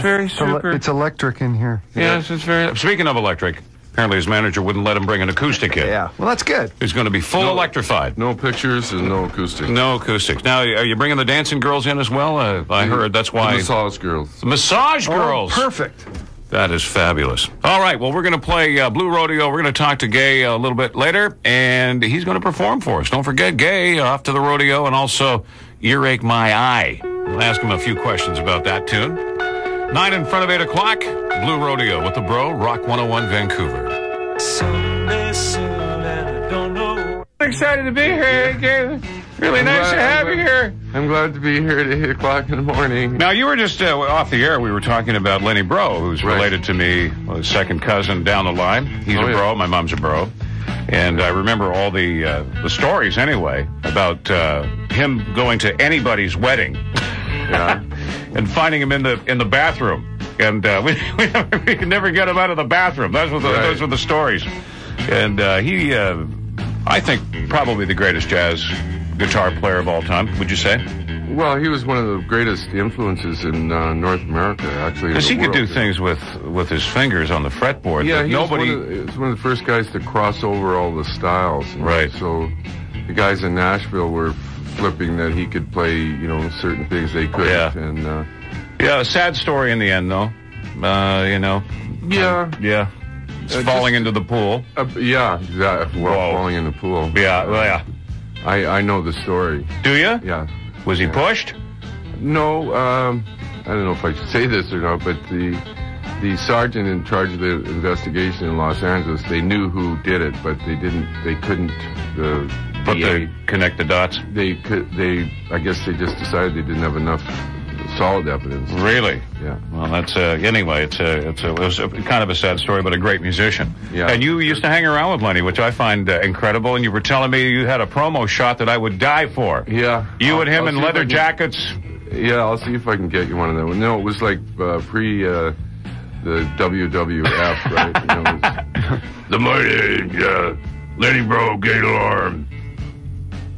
very super. It's electric in here. Yes, it's very... Speaking of electric, apparently his manager wouldn't let him bring an acoustic in. Yeah, well, that's good. He's going to be full electrified. No pictures and no acoustics. No acoustics. Now, are you bringing the dancing girls in as well? I heard that's why... The massage girls. The massage girls. Oh, perfect. That is fabulous. All right, well, we're going to play Blue Rodeo. We're going to talk to Gaye a little bit later, and he's going to perform for us. Don't forget, Gaye, off to the rodeo, and also Earache My Eye. We'll ask him a few questions about that tune. 9 in front of 8 o'clock, Blue Rodeo with the Bro, Rock 101 Vancouver. Someday soon, and I don't know. Excited to be here, Gaye. Really nice to have you here. I'm glad to be here at 8 o'clock in the morning. Now, you were just off the air. We were talking about Lenny Bro, who's related to me, a second cousin down the line. He's a bro. My mom's a bro. And I remember all the stories, anyway, about him going to anybody's wedding and finding him in the bathroom. And we could never get him out of the bathroom. Those were the stories. And he, I think, probably the greatest jazz guitar player of all time, would you say? Well, he was one of the greatest influences in North America, actually. Because he could do things with his fingers on the fretboard. Yeah, he was one of the first guys to cross over all the styles. Right. So the guys in Nashville were flipping that he could play, certain things they couldn't. Yeah. And, a sad story in the end, though. Yeah. Yeah. Falling into the pool. Yeah, exactly. Well, falling in the pool. Yeah, well, yeah. I know the story. Do you? Yeah. Was he pushed? No, I don't know if I should say this or not, but the sergeant in charge of the investigation in Los Angeles, they knew who did it, but they couldn't connect the dots. I guess they just decided they didn't have enough solid evidence. Really? Yeah. Well, that's anyway. It was kind of a sad story, but a great musician. Yeah. And you used to hang around with Lenny, which I find incredible. And you were telling me you had a promo shot that I would die for. Yeah. You and him in leather jackets. Yeah, I'll see if I can get you one of them. No, it was like pre the WWF, right? The mighty Lenny Bro, Gaye Delorme.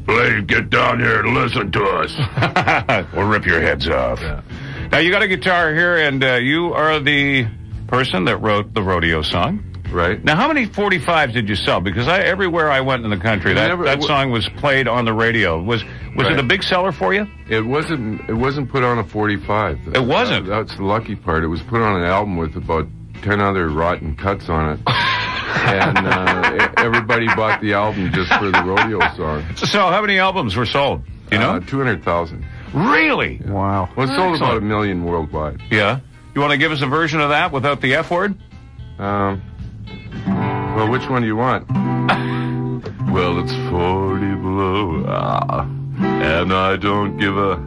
Please get down here and listen to us. We'll rip your heads off. Yeah. Now, you got a guitar here, and you are the person that wrote the rodeo song. Right. Now, how many 45s did you sell? Because everywhere I went in the country, that song was played on the radio. Was it a big seller for you? It wasn't put on a 45. It wasn't? That's the lucky part. It was put on an album with about 10 other rotten cuts on it. And everybody bought the album just for the rodeo song. So how many albums were sold? You know? 200,000. Really? Yeah. Wow. Well, it sold about 1 million worldwide. Yeah. You want to give us a version of that without the F word? Well, which one do you want? Well, it's 40 below, and I don't give a...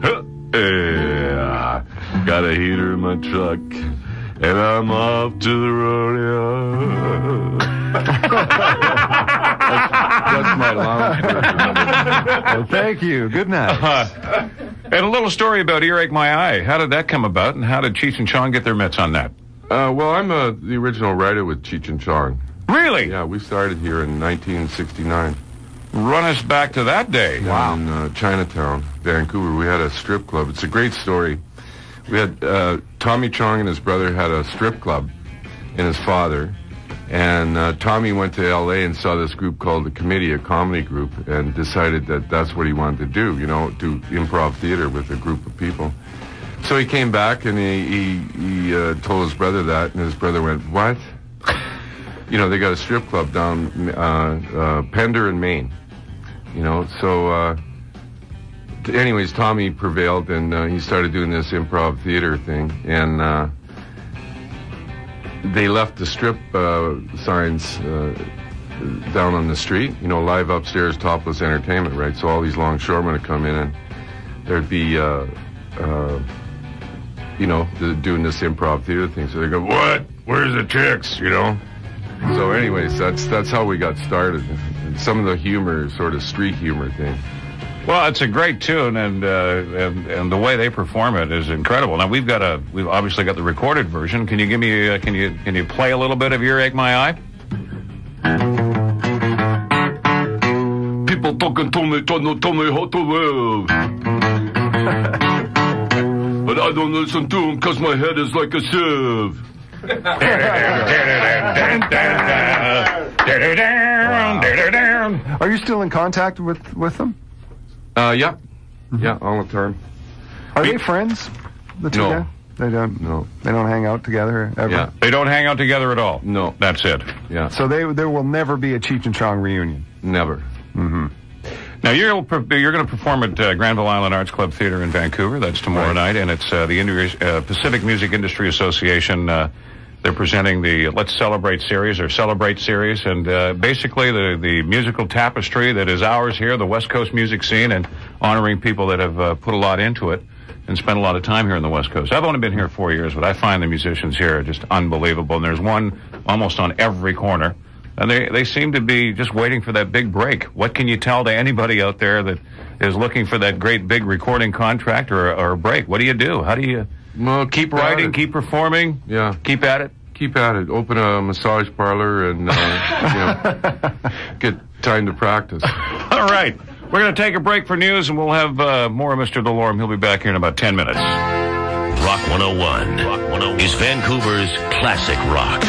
Got a heater in my truck, and I'm off to the rodeo. that's my lounge version. Well, thank you. Good night. And a little story about Earache My Eye. How did that come about, and how did Cheech and Chong get their mitts on that? Well, I'm the original writer with Cheech and Chong. Really? Yeah, we started here in 1969. Run us back to that day. Down in Chinatown, Vancouver. We had a strip club. It's a great story. We had Tommy Chong and his brother had a strip club, and his father. And Tommy went to L.A. and saw this group called The Committee, a comedy group, and decided that that's what he wanted to do, do improv theater with a group of people. So he came back and he told his brother that, and his brother went, "What?" They got a strip club down Pender in Maine. So anyways, Tommy prevailed, and he started doing this improv theater thing, and they left the strip signs down on the street, live upstairs, topless entertainment, right? So all these longshoremen would come in, and there'd be doing this improv theater thing. So they go, "What? Where's the chicks?" So anyways, that's how we got started. And some of the humor, sort of street humor thing. Well, it's a great tune, and the way they perform it is incredible. Now we've obviously got the recorded version. Can you give me can you play a little bit of Earache My Eye? People talking to me how to live. But But I don't listen to them because my head is like a sieve. Are you still in contact with them? Yeah. Yeah, all the time. Are they friends? The two No. guys? They don't. No. They don't hang out together ever. Yeah. They don't hang out together at all. No. That's it. Yeah. So there will never be a Cheech and Chong reunion. Never. Now, you're going to perform at Granville Island Arts Club Theater in Vancouver. That's tomorrow night, and it's the Pacific Music Industry Association. They're presenting the Let's Celebrate series, or Celebrate series, and basically the musical tapestry that is ours here, the West Coast music scene, and honoring people that have put a lot into it and spent a lot of time here in the West Coast. I've only been here 4 years, but I find the musicians here are just unbelievable, and there's one almost on every corner. And they seem to be just waiting for that big break. What can you tell to anybody out there that is looking for that great big recording contract or a break? What do you do? How do you keep writing, keep performing? Yeah. Keep at it? Keep at it. Open a massage parlor and get time to practice. All right. We're going to take a break for news, and we'll have more of Mr. Delorme. He'll be back here in about 10 minutes. Rock 101 is Vancouver's classic rock.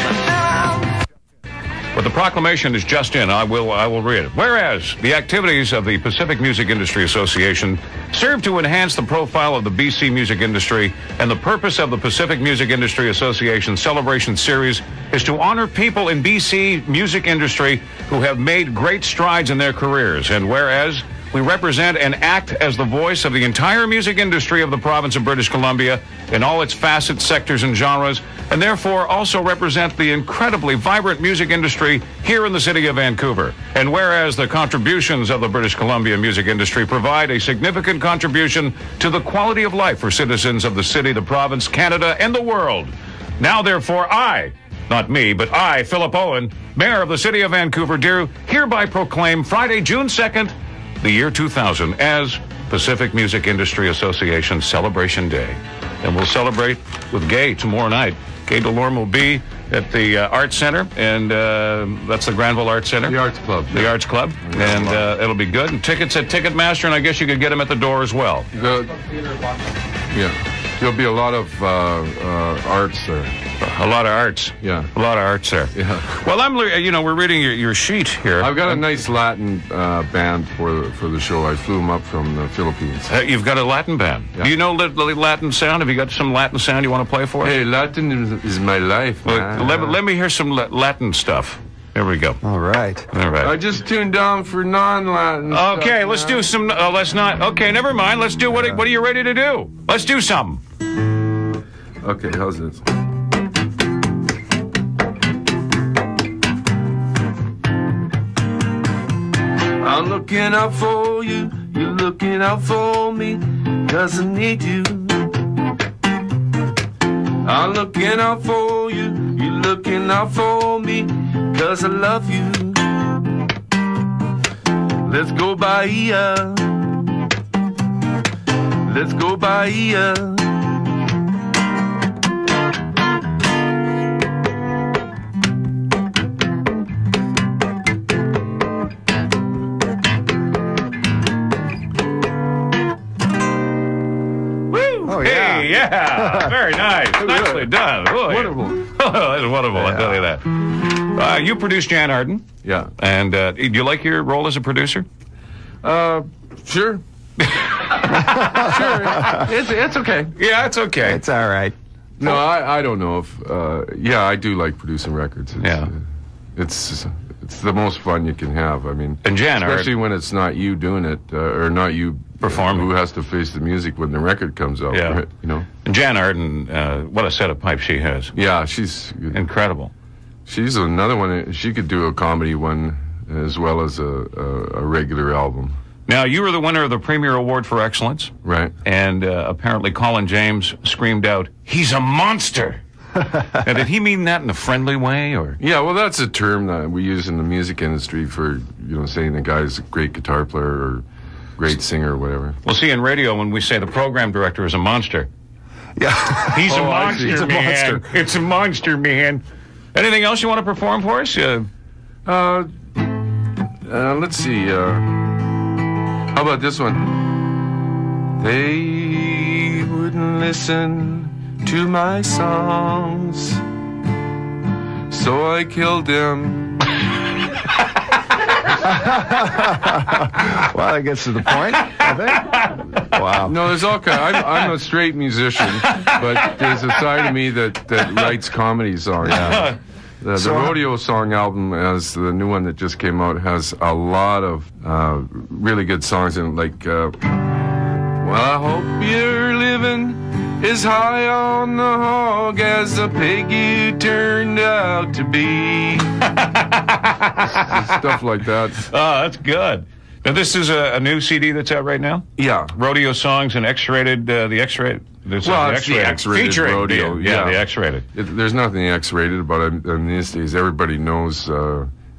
But the proclamation is just in. I will read it. Whereas the activities of the Pacific Music Industry Association serve to enhance the profile of the BC music industry, and the purpose of the Pacific Music Industry Association Celebration Series is to honor people in BC music industry who have made great strides in their careers. And whereas we represent and act as the voice of the entire music industry of the province of British Columbia in all its facets, sectors, and genres, and therefore also represent the incredibly vibrant music industry here in the city of Vancouver. And whereas the contributions of the British Columbia music industry provide a significant contribution to the quality of life for citizens of the city, the province, Canada, and the world. Now, therefore, I, not me, but I, Philip Owen, Mayor of the City of Vancouver, do hereby proclaim Friday, June 2nd, the year 2000, as Pacific Music Industry Association Celebration Day. And we'll celebrate with Gaye tomorrow night. Gaye Delorme will be at the Arts Center, and that's the Granville Arts Center. The Arts Club. The Arts Club. And it'll be good. And tickets at Ticketmaster, and I guess you could get them at the door as well. Yeah. There'll be a lot of arts there. A lot of arts. Yeah. A lot of arts there. Yeah. Well, we're reading your sheet here. I've got a nice Latin band for the show. I flew them up from the Philippines. You've got a Latin band. Yeah. Do you know the Latin sound? Have you got some Latin sound you want to play for us? Hey, Latin is my life, man. Let me hear some Latin stuff. There we go. All right. All right. I just tuned down for non-Latin stuff, Okay, let's do some. Let's not. Okay, never mind. Let's do what are you ready to do? Let's do something. Okay, how's this? I'm looking out for you, you're looking out for me, 'cause I need you. I'm looking out for you, you're looking out for me, 'cause I love you. Let's go Bahia. Let's go Bahia. Oh, yeah. Hey, yeah. Very nice. Nicely done. Oh, Wonderful. That's wonderful, I tell you that. You produced Jan Arden. Yeah. And do you like your role as a producer? Sure. Sure. It's okay. Yeah, it's okay. It's all right. No, I don't know if. Yeah, I do like producing records. It's the most fun you can have. I mean, And Jan, especially when it's not you doing it or not you performing. Who has to face the music when the record comes out? Yeah. Right, you know. And Jan Arden, what a set of pipes she has. Yeah, she's Incredible. She's another one. She could do a comedy one as well as a regular album. Now, you were the winner of the Premier Award for Excellence. Right. And apparently Colin James screamed out, "He's a monster!" Now, did he mean that in a friendly way, or? Yeah, well, that's a term that we use in the music industry for, saying the guy's a great guitar player or great singer or whatever. Well, see, in radio, when we say the program director is a monster, Yeah. he's a Oh, I see. monster, He's a man. monster. It's a monster, man. Anything else you want to perform for us? Let's see. How about this one? They wouldn't listen to my songs, so I killed them. Well, that gets to the point, I think. Wow. No, there's all kind. I'm a straight musician, but there's a side of me that writes comedy songs. Yeah. The Rodeo Song album, as the new one that just came out, has a lot of really good songs in it, like, well, I hope you're living as high on the hog as the pig you turned out to be. Stuff like that. Oh, that's good. Now, this is a new CD that's out right now? Yeah. Rodeo Songs and X-Rated, the X-Rated. Well, it's the X-rated featuring rodeo. Yeah, the X-rated. There's nothing X-rated about it, and these days everybody knows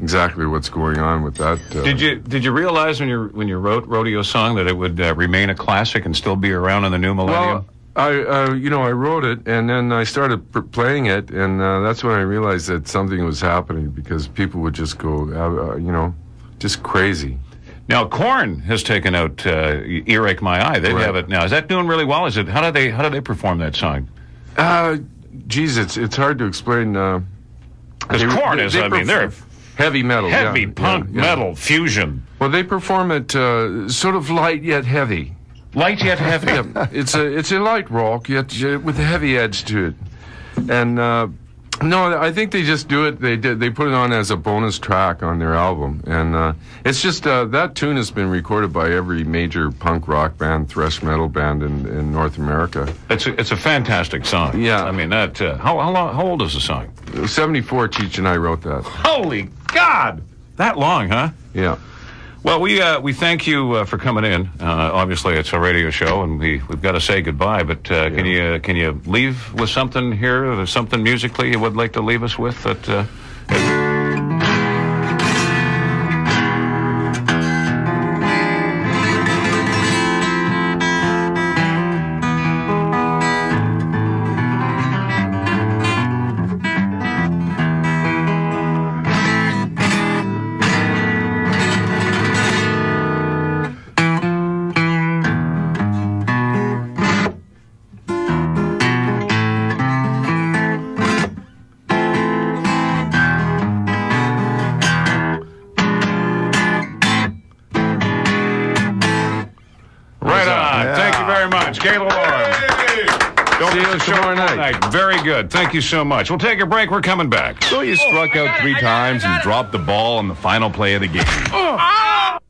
exactly what's going on with that. Did you realize when you wrote Rodeo Song that it would remain a classic and still be around in the new millennium? Well, I wrote it, and then I started playing it, and that's when I realized that something was happening, because people would just go, just crazy. Now, Korn has taken out "Earache My Eye." They have it now. Is that doing really well? Is it? How do they perform that song? Geez, it's hard to explain. Because Korn is, they're heavy metal, heavy punk metal fusion. Well, they perform it sort of light yet heavy. Light yet heavy. Yeah, it's a light rock yet with a heavy edge to it, and. No, I think they just do it. They put it on as a bonus track on their album, and it's just that tune has been recorded by every major punk rock band, thrash metal band in North America. It's a fantastic song. Yeah, I mean that. How old is the song? 74. Cheech and I wrote that. Holy God, that long, huh? Yeah. Well, we thank you for coming in. Obviously, it's a radio show, and we've got to say goodbye. But can you leave with something here? There's something musically you would like to leave us with that. Gaye Delorme. Don't see you tomorrow night. Very good. Thank you so much. We'll take a break. We're coming back. So you struck out 3 times and dropped the ball on the final play of the game.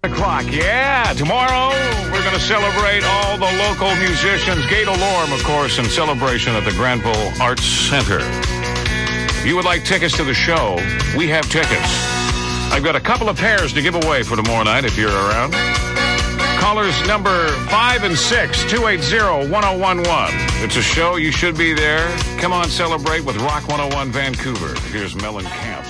O'clock, yeah. Tomorrow, we're going to celebrate all the local musicians. Gaye Delorme, of course, in celebration at the Granville Arts Center. If you would like tickets to the show, we have tickets. I've got a couple of pairs to give away for tomorrow night if you're around. Callers number 5 and 6, 280-1011. It's a show. You should be there. Come on, celebrate with Rock 101 Vancouver. Here's Mellencamp.